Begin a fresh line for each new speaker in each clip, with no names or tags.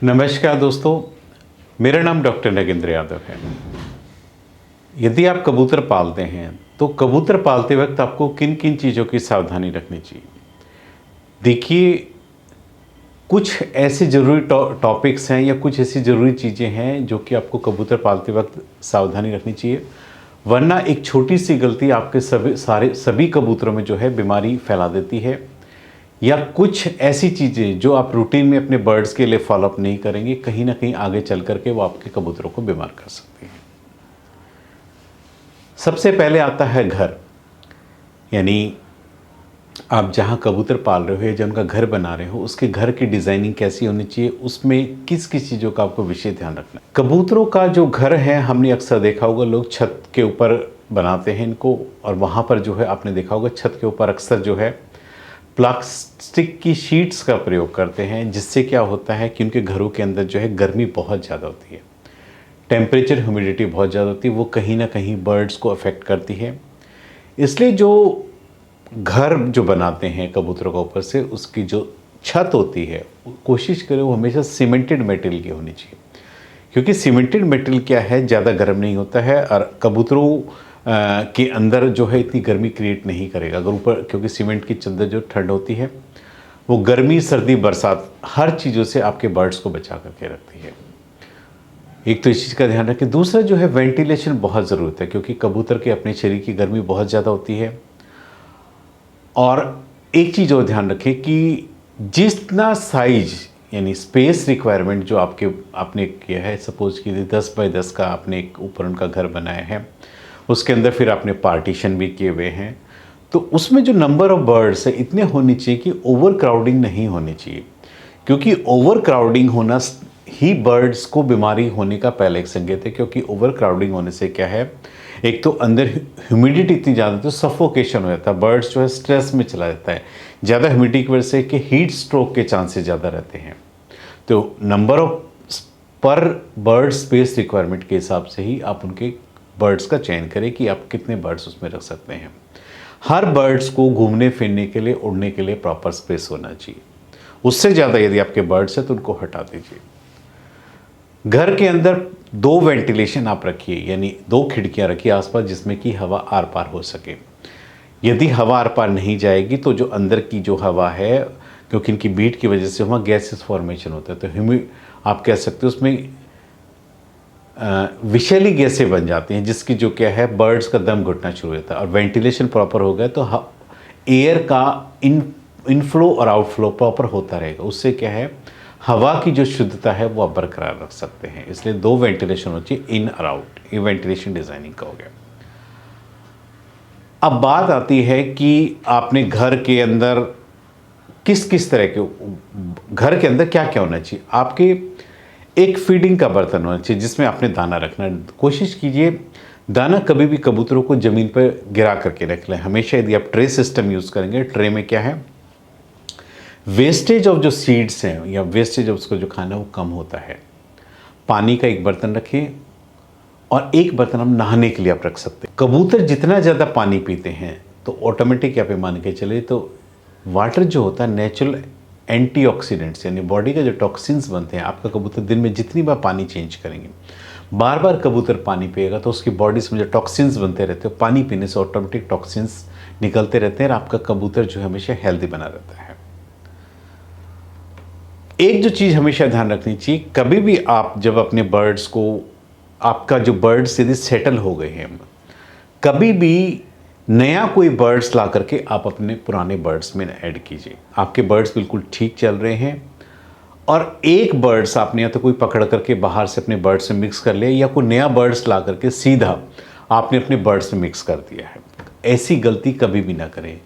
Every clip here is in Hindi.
नमस्कार दोस्तों, मेरा नाम डॉक्टर नगेंद्र यादव है। यदि आप कबूतर पालते हैं तो कबूतर पालते वक्त आपको किन किन चीज़ों की सावधानी रखनी चाहिए। देखिए, कुछ ऐसे ज़रूरी टॉपिक्स हैं या कुछ ऐसी ज़रूरी चीज़ें हैं जो कि आपको कबूतर पालते वक्त सावधानी रखनी चाहिए, वरना एक छोटी सी गलती आपके सभी कबूतरों में जो है बीमारी फैला देती है। या कुछ ऐसी चीज़ें जो आप रूटीन में अपने बर्ड्स के लिए फॉलोअप नहीं करेंगे, कहीं ना कहीं आगे चल करके वो आपके कबूतरों को बीमार कर सकती हैं। सबसे पहले आता है घर, यानी आप जहाँ कबूतर पाल रहे हो या जिनका घर बना रहे हो, उसके घर की डिज़ाइनिंग कैसी होनी चाहिए, उसमें किस किस चीज़ों का आपको विशेष ध्यान रखना है। कबूतरों का जो घर है, हमने अक्सर देखा होगा लोग छत के ऊपर बनाते हैं इनको, और वहाँ पर जो है आपने देखा होगा छत के ऊपर अक्सर जो है प्लास्टिक की शीट्स का प्रयोग करते हैं, जिससे क्या होता है कि उनके घरों के अंदर जो है गर्मी बहुत ज़्यादा होती है, टेम्परेचर ह्यूमिडिटी बहुत ज़्यादा होती है, वो कहीं ना कहीं बर्ड्स को अफेक्ट करती है। इसलिए जो घर जो बनाते हैं कबूतरों के ऊपर से, उसकी जो छत होती है कोशिश करें वो हमेशा सीमेंटेड मेटेरियल की होनी चाहिए, क्योंकि सीमेंटेड मेटेरियल क्या है, ज़्यादा गर्म नहीं होता है और कबूतरों के अंदर जो है इतनी गर्मी क्रिएट नहीं करेगा अगर ऊपर, क्योंकि सीमेंट की चद्दर जो ठंड होती है वो गर्मी सर्दी बरसात हर चीज़ों से आपके बर्ड्स को बचा करके रखती है। एक तो इस चीज़ का ध्यान रखें। दूसरा जो है वेंटिलेशन बहुत ज़रूरत है, क्योंकि कबूतर के अपने शरीर की गर्मी बहुत ज़्यादा होती है। और एक चीज़ और ध्यान रखें कि जितना साइज यानी स्पेस रिक्वायरमेंट जो आपने किया है, सपोज कीजिए 10 बाय 10 का आपने एक ऊपर उनका घर बनाया है, उसके अंदर फिर आपने पार्टीशन भी किए हुए हैं, तो उसमें जो नंबर ऑफ बर्ड्स है इतने होने चाहिए कि ओवर क्राउडिंग नहीं होनी चाहिए, क्योंकि ओवर क्राउडिंग होना ही बर्ड्स को बीमारी होने का पहले एक संकेत है। क्योंकि ओवर क्राउडिंग होने से क्या है, एक तो अंदर ह्यूमिडिटी इतनी ज़्यादा तो सफोकेशन हो जाता है, बर्ड्स जो है स्ट्रेस में चला जाता है, ज़्यादा ह्यूमिडिटी की वजह से कि हीट स्ट्रोक के चांसेस ज़्यादा रहते हैं। तो नंबर ऑफ पर बर्ड स्पेस रिक्वायरमेंट के हिसाब से ही आप उनके बर्ड्स का चयन करें कि आप कितने बर्ड्स उसमें रख सकते हैं। हर बर्ड्स को घूमने फिरने के लिए, उड़ने के लिए प्रॉपर स्पेस होना चाहिए। उससे ज़्यादा यदि आपके बर्ड्स हैं तो उनको हटा दीजिए। घर के अंदर 2 वेंटिलेशन आप रखिए, यानी 2 खिड़कियां रखिए आसपास, जिसमें कि हवा आर पार हो सके। यदि हवा आर पार नहीं जाएगी तो जो अंदर की जो हवा है, क्योंकि इनकी बीट की वजह से वहाँ गैसेस फॉर्मेशन होता है, तो आप कह सकते हो उसमें विषैली गैसें बन जाती हैं, जिसकी जो क्या है बर्ड्स का दम घुटना शुरू होता है। और वेंटिलेशन प्रॉपर हो गया तो एयर का इनफ्लो और आउटफ्लो प्रॉपर होता रहेगा। उससे क्या है, हवा की जो शुद्धता है वो आप बरकरार रख सकते हैं। इसलिए 2 वेंटिलेशन हो चाहिए, इन और आउट। ये वेंटिलेशन डिज़ाइनिंग का हो गया। अब बात आती है कि आपने घर के अंदर किस किस तरह के, घर के अंदर क्या क्या होना चाहिए। आपके एक फीडिंग का बर्तन होना चाहिए जिसमें आपने दाना रखना है। कोशिश कीजिए दाना कभी भी कबूतरों को ज़मीन पर गिरा करके रख लें। हमेशा यदि आप ट्रे सिस्टम यूज़ करेंगे, ट्रे में क्या है, वेस्टेज ऑफ जो सीड्स हैं या वेस्टेज ऑफ उसका जो खाना वो कम होता है। पानी का एक बर्तन रखिए और एक बर्तन हम नहाने के लिए आप रख सकते हैं। कबूतर जितना ज़्यादा पानी पीते हैं तो ऑटोमेटिक आप मान के चले तो वाटर जो होता है नेचुरल एंटीऑक्सीडेंट्स, यानी बॉडी का जो टॉक्सिन्स बनते हैं, आपका कबूतर दिन में जितनी बार पानी चेंज करेंगे, बार बार कबूतर पानी पिएगा तो उसकी बॉडी में जो टॉक्सिन्स बनते रहते हैं, पानी पीने से ऑटोमेटिक टॉक्सिन्स निकलते रहते हैं और आपका कबूतर जो है हमेशा हेल्दी बना रहता है। एक जो चीज़ हमेशा ध्यान रखनी चाहिए, कभी भी आप जब अपने बर्ड्स को, आपका जो बर्ड्स यदि सेटल हो गए हैं, कभी भी नया कोई बर्ड्स ला करके आप अपने पुराने बर्ड्स में ऐड कीजिए। आपके बर्ड्स बिल्कुल ठीक चल रहे हैं और एक बर्ड्स आपने या तो कोई पकड़ करके बाहर से अपने बर्ड्स में मिक्स कर लिया, या कोई नया बर्ड्स ला करके सीधा आपने अपने बर्ड्स में मिक्स कर दिया है। ऐसी गलती कभी भी ना करें।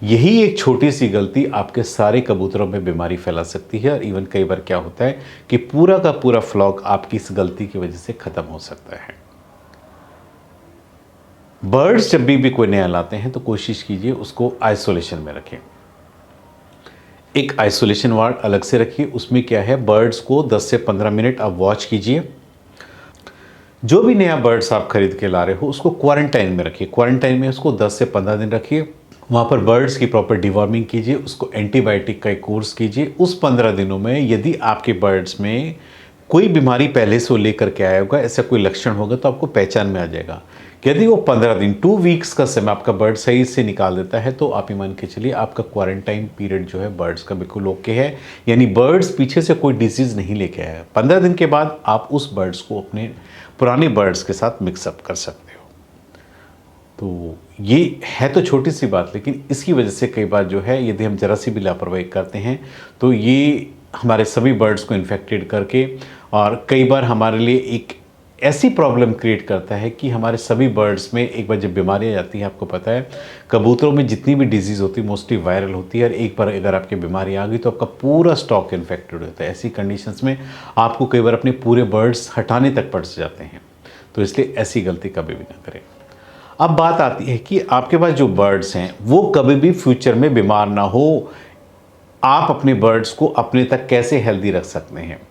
यही एक छोटी सी गलती आपके सारे कबूतरों में बीमारी फैला सकती है। और इवन कई बार क्या होता है कि पूरा का पूरा फ्लॉक आपकी इस गलती की वजह से ख़त्म हो सकता है। बर्ड्स जब भी कोई नया लाते हैं तो कोशिश कीजिए उसको आइसोलेशन में रखें। एक आइसोलेशन वार्ड अलग से रखिए। उसमें क्या है, बर्ड्स को 10 से 15 मिनट आप वॉच कीजिए। जो भी नया बर्ड्स आप खरीद के ला रहे हो उसको क्वारंटाइन में रखिए। क्वारंटाइन में उसको 10 से 15 दिन रखिए। वहाँ पर बर्ड्स की प्रॉपर डिवॉर्मिंग कीजिए, उसको एंटीबायोटिक का एक कोर्स कीजिए। उस 15 दिनों में यदि आपके बर्ड्स में कोई बीमारी पहले से वो लेकर के आया होगा, ऐसा कोई लक्षण होगा तो आपको पहचान में आ जाएगा। यदि वो 15 दिन 2 वीक्स का समय आपका बर्ड सही से निकाल देता है तो आप ये मान के चलिए आपका क्वारंटाइन पीरियड जो है बर्ड्स का बिल्कुल ओके है, यानी बर्ड्स पीछे से कोई डिजीज़ नहीं लेके आया है। 15 दिन के बाद आप उस बर्ड्स को अपने पुराने बर्ड्स के साथ मिक्सअप कर सकते हो। तो ये है तो छोटी सी बात, लेकिन इसकी वजह से कई बार जो है यदि हम ज़रा सी भी लापरवाही करते हैं तो ये हमारे सभी बर्ड्स को इन्फेक्टेड करके और कई बार हमारे लिए एक ऐसी प्रॉब्लम क्रिएट करता है कि हमारे सभी बर्ड्स में एक बार जब बीमारी आ जाती है, आपको पता है कबूतरों में जितनी भी डिजीज़ होती है मोस्टली वायरल होती है, और एक बार अगर आपकी बीमारी आ गई तो आपका पूरा स्टॉक इन्फेक्टेड होता है। ऐसी कंडीशंस में आपको कई बार अपने पूरे बर्ड्स हटाने तक पड़ जाते हैं, तो इसलिए ऐसी गलती कभी भी ना करें। अब बात आती है कि आपके पास जो बर्ड्स हैं वो कभी भी फ्यूचर में बीमार ना हो, आप अपने बर्ड्स को अपने तक कैसे हेल्दी रख सकते हैं।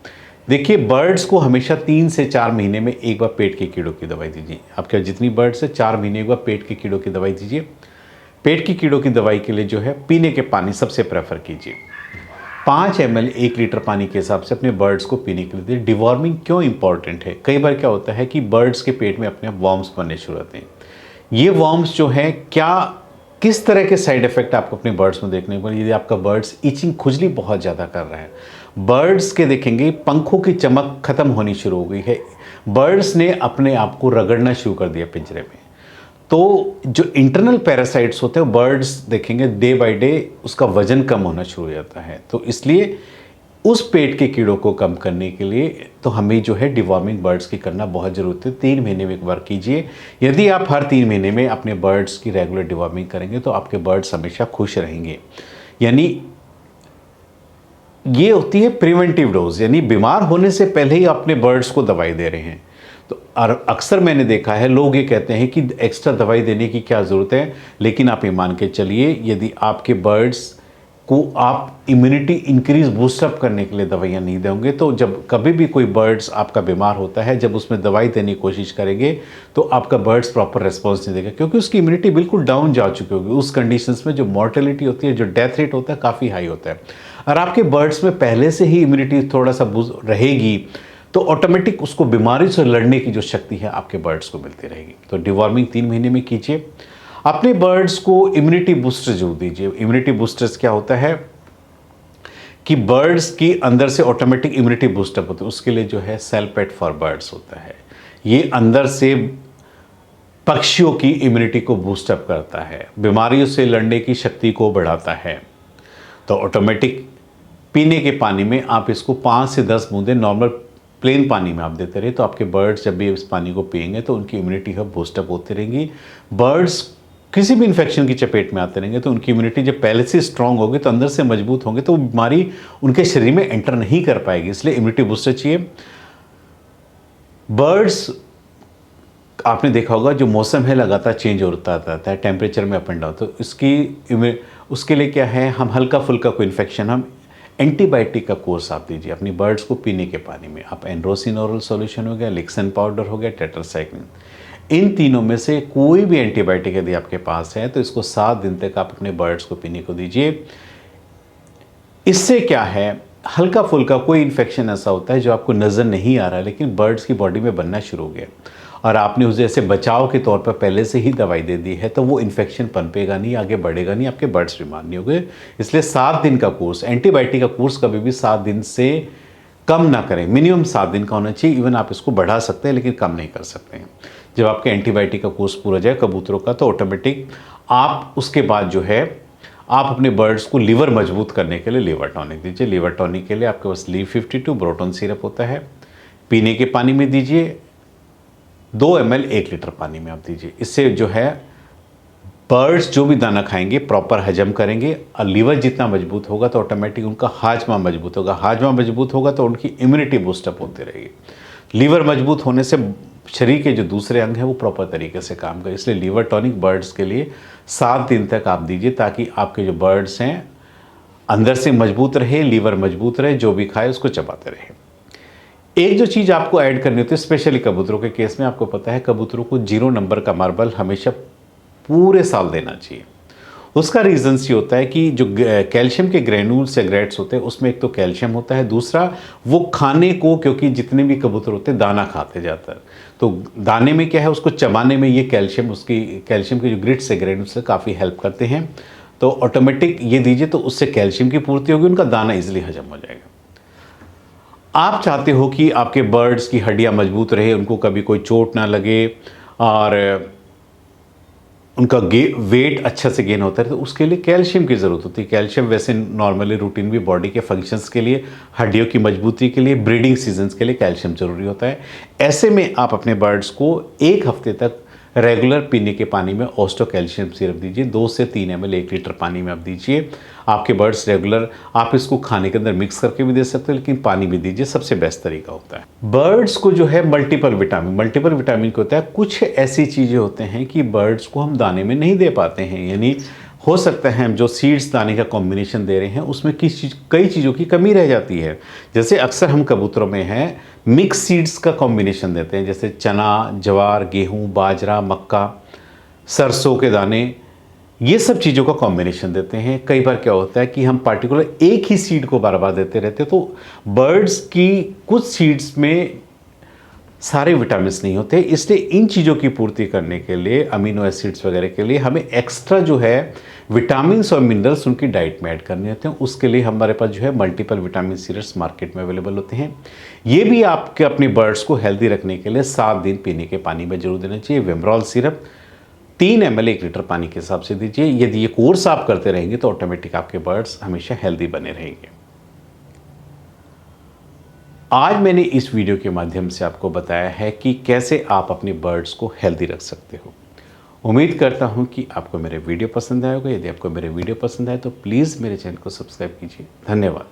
देखिए, बर्ड्स को हमेशा 3 से 4 महीने में एक बार पेट के कीड़ों की दवाई दीजिए। आपके जितनी बर्ड्स है 4 महीने एक बार पेट के कीड़ों की दवाई दीजिए। पेट की कीड़ों की दवाई के लिए जो है पीने के पानी सबसे प्रेफर कीजिए। 5 ml 1 लीटर पानी के हिसाब से अपने बर्ड्स को पीने के लिए दीजिए। डिवॉर्मिंग क्यों इंपॉर्टेंट है, कई बार क्या होता है कि बर्ड्स के पेट में अपने आप वॉर्म्स बनने शुरू होते हैं। ये वॉर्म्स जो है किस तरह के साइड इफेक्ट आपको अपने बर्ड्स में देखने को मिले। यदि आपका बर्ड्स इचिंग खुजली बहुत ज़्यादा कर रहा है, बर्ड्स के देखेंगे पंखों की चमक खत्म होनी शुरू हो गई है, बर्ड्स ने अपने आप को रगड़ना शुरू कर दिया पिंजरे में, तो जो इंटरनल पैरासाइट्स होते हैं बर्ड्स देखेंगे डे बाय डे उसका वजन कम होना शुरू हो जाता है। तो इसलिए उस पेट के कीड़ों को कम करने के लिए तो हमें जो है डिवॉर्मिंग बर्ड्स की करना बहुत ज़रूरत है। 3 महीने में एक बार कीजिए। यदि आप हर 3 महीने में अपने बर्ड्स की रेगुलर डिवॉर्मिंग करेंगे तो आपके बर्ड्स हमेशा खुश रहेंगे। यानी ये होती है प्रिवेंटिव डोज, यानी बीमार होने से पहले ही अपने बर्ड्स को दवाई दे रहे हैं। तो अक्सर मैंने देखा है लोग ये कहते हैं कि एक्स्ट्रा दवाई देने की क्या ज़रूरत है, लेकिन आप ये मान के चलिए यदि आपके बर्ड्स को आप इम्यूनिटी इंक्रीज बूस्टअप करने के लिए दवाइयाँ नहीं देंगे तो जब कभी भी कोई बर्ड्स आपका बीमार होता है, जब उसमें दवाई देने की कोशिश करेंगे तो आपका बर्ड्स प्रॉपर रिस्पॉन्स नहीं देगा, क्योंकि उसकी इम्यूनिटी बिल्कुल डाउन जा चुकी होगी। उस कंडीशंस में जो मॉर्टेलिटी होती है, जो डेथ रेट होता है काफ़ी हाई होता है। और आपके बर्ड्स में पहले से ही इम्यूनिटी थोड़ा सा रहेगी तो ऑटोमेटिक उसको बीमारी से लड़ने की जो शक्ति है आपके बर्ड्स को मिलती रहेगी। तो डिवॉर्मिंग 3 महीने में कीजिए। अपने बर्ड्स को इम्यूनिटी बूस्टर जरूर दीजिए। इम्यूनिटी बूस्टर्स क्या होता है कि बर्ड्स की अंदर से ऑटोमेटिक इम्यूनिटी बूस्टअप होती है, उसके लिए जो है सेल पेट फॉर बर्ड्स होता है। ये अंदर से पक्षियों की इम्यूनिटी को बूस्टअप करता है, बीमारियों से लड़ने की शक्ति को बढ़ाता है। तो ऑटोमेटिक पीने के पानी में आप इसको 5 से 10 बूंदे नॉर्मल प्लेन पानी में आप देते रहे तो आपके बर्ड्स जब भी इस पानी को पिएंगे तो उनकी इम्यूनिटी का बूस्टअप होती रहेंगी। बर्ड्स किसी भी इन्फेक्शन की चपेट में आते रहेंगे तो उनकी इम्यूनिटी जब पहले से स्ट्रांग होगी तो अंदर से मजबूत होंगे तो वो बीमारी उनके शरीर में एंटर नहीं कर पाएगी, इसलिए इम्यूनिटी बूस्टर चाहिए। बर्ड्स आपने देखा होगा जो मौसम है लगातार चेंज होता रहता है, टेम्परेचर में अप एंड डाउन, तो उसके लिए क्या है, हम हल्का फुल्का कोई इन्फेक्शन हम एंटीबायोटिक का कोर्स आप दीजिए अपनी बर्ड्स को पीने के पानी में। आप एंड्रोसिन ओरल सॉल्यूशन हो गया, लिक्सन पाउडर हो गया, टेट्रासाइक्लिन, इन तीनों में से कोई भी एंटीबायोटिक यदि आपके पास है तो इसको 7 दिन तक आप अपने बर्ड्स को पीने को दीजिए। इससे क्या है, हल्का फुल्का कोई इन्फेक्शन ऐसा होता है जो आपको नज़र नहीं आ रहा है लेकिन बर्ड्स की बॉडी में बनना शुरू हो गया और आपने उसे ऐसे बचाव के तौर पर पहले से ही दवाई दे दी है तो वो इन्फेक्शन पनपेगा नहीं, आगे बढ़ेगा नहीं, आपके बर्ड्स बीमार नहीं होंगे। इसलिए 7 दिन का कोर्स, एंटीबायोटिक का कोर्स कभी भी 7 दिन से कम ना करें, मिनिमम 7 दिन का होना चाहिए। इवन आप इसको बढ़ा सकते हैं लेकिन कम नहीं कर सकते हैं। जब आपके एंटीबायोटिक का कोर्स पूरा जाए कबूतरों का तो ऑटोमेटिक आप उसके बाद जो है आप अपने बर्ड्स को लीवर मजबूत करने के लिए लीवर टॉनिक दीजिए। लीवर टॉनिक के लिए आपके पास लीव 52 ब्रोटोन सिरप होता है, पीने के पानी में दीजिए, 2 ml 1 लीटर पानी में आप दीजिए। इससे जो है बर्ड्स जो भी दाना खाएंगे प्रॉपर हजम करेंगे और लीवर जितना मजबूत होगा तो ऑटोमेटिक उनका हाजमा मजबूत होगा, हाजमा मजबूत होगा तो उनकी इम्यूनिटी बूस्टअप होती रहेगी। लीवर मजबूत होने से शरीर के जो दूसरे अंग हैं वो प्रॉपर तरीके से काम करें। इसलिए लीवर टॉनिक बर्ड्स के लिए 7 दिन तक आप दीजिए ताकि आपके जो बर्ड्स हैं अंदर से मजबूत रहे, लीवर मजबूत रहे, जो भी खाए उसको चबाते रहे। एक जो चीज़ आपको ऐड करनी होती है स्पेशली कबूतरों के केस में, आपको पता है कबूतरों को 0 नंबर का मार्बल हमेशा पूरे साल देना चाहिए। उसका रीज़न्स ये होता है कि जो कैल्शियम के ग्रेन्यूल्स या ग्रेट्स होते हैं उसमें एक तो कैल्शियम होता है, दूसरा वो खाने को, क्योंकि जितने भी कबूतर होते हैं दाना खाते जाता है, तो दाने में क्या है उसको चबाने में ये कैल्शियम, उसकी कैल्शियम के जो ग्रिट्स है ग्रेन्यूल्स से काफ़ी हेल्प करते हैं। तो ऑटोमेटिक ये दीजिए तो उससे कैल्शियम की पूर्ति होगी, उनका दाना ईजिली हजम हो जाएगा। आप चाहते हो कि आपके बर्ड्स की हड्डियाँ मजबूत रहे, उनको कभी कोई चोट ना लगे और उनका वेट अच्छा से गेन होता है, तो उसके लिए कैल्शियम की ज़रूरत होती है। कैल्शियम वैसे नॉर्मली रूटीन भी बॉडी के फंक्शंस के लिए, हड्डियों की मजबूती के लिए, ब्रीडिंग सीजन्स के लिए कैल्शियम ज़रूरी होता है। ऐसे में आप अपने बर्ड्स को 1 हफ्ते तक रेगुलर पीने के पानी में ऑस्टो कैल्शियम सिरप दीजिए। 2 से 3 ml 1 लीटर पानी में आप दीजिए। आपके बर्ड्स रेगुलर, आप इसको खाने के अंदर मिक्स करके भी दे सकते हो, लेकिन पानी भी दीजिए, सबसे बेस्ट तरीका होता है। बर्ड्स को जो है मल्टीपल विटामिन क्या होता है, कुछ ऐसी चीज़ें होते हैं कि बर्ड्स को हम दाने में नहीं दे पाते हैं, यानी हो सकता है हम जो सीड्स दाने का कॉम्बिनेशन दे रहे हैं उसमें कई चीज़ों की कमी रह जाती है। जैसे अक्सर हम कबूतरों में है मिक्स सीड्स का कॉम्बिनेशन देते हैं, जैसे चना, ज्वार, गेहूं, बाजरा, मक्का, सरसों के दाने, ये सब चीज़ों का कॉम्बिनेशन देते हैं। कई बार क्या होता है कि हम पार्टिकुलर एक ही सीड को बार बार देते रहते हैं, तो बर्ड्स की कुछ सीड्स में सारे विटामिन नहीं होते, इसलिए इन चीज़ों की पूर्ति करने के लिए, अमीनो एसिड्स वगैरह के लिए हमें एक्स्ट्रा जो है विटामिन और मिनरल्स उनकी डाइट में ऐड करने होते हैं। उसके लिए हमारे पास जो है मल्टीपल विटामिन सिरप्स मार्केट में अवेलेबल होते हैं। ये भी आपके अपने बर्ड्स को हेल्दी रखने के लिए 7 दिन पीने के पानी में जरूर देना चाहिए। विमरॉल सिरप 3 ml 1 लीटर पानी के हिसाब से दीजिए। यदि ये कोर्स आप करते रहेंगे तो ऑटोमेटिक आपके बर्ड्स हमेशा हेल्दी बने रहेंगे। आज मैंने इस वीडियो के माध्यम से आपको बताया है कि कैसे आप अपने बर्ड्स को हेल्दी रख सकते हो। उम्मीद करता हूं कि आपको मेरे वीडियो पसंद आएगा। यदि आपको मेरे वीडियो पसंद आए तो प्लीज़ मेरे चैनल को सब्सक्राइब कीजिए। धन्यवाद।